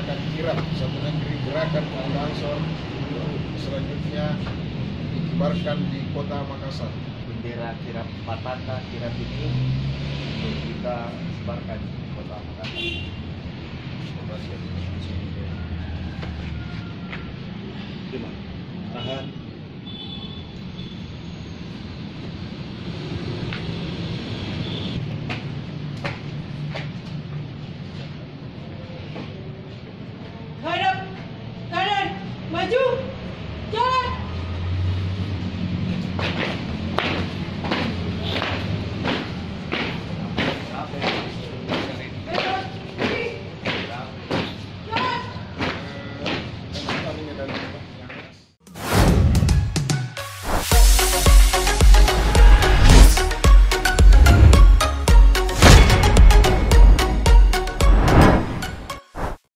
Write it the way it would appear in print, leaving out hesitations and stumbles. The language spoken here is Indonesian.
akan kirap satu negeri gerakan pemuda Ansor selanjutnya dikibarkan di kota Makassar. Bendera kirap Pataka kirap ini untuk kita sebarkan di kota Makassar. Terima. Tahan. Hadap kanan, maju.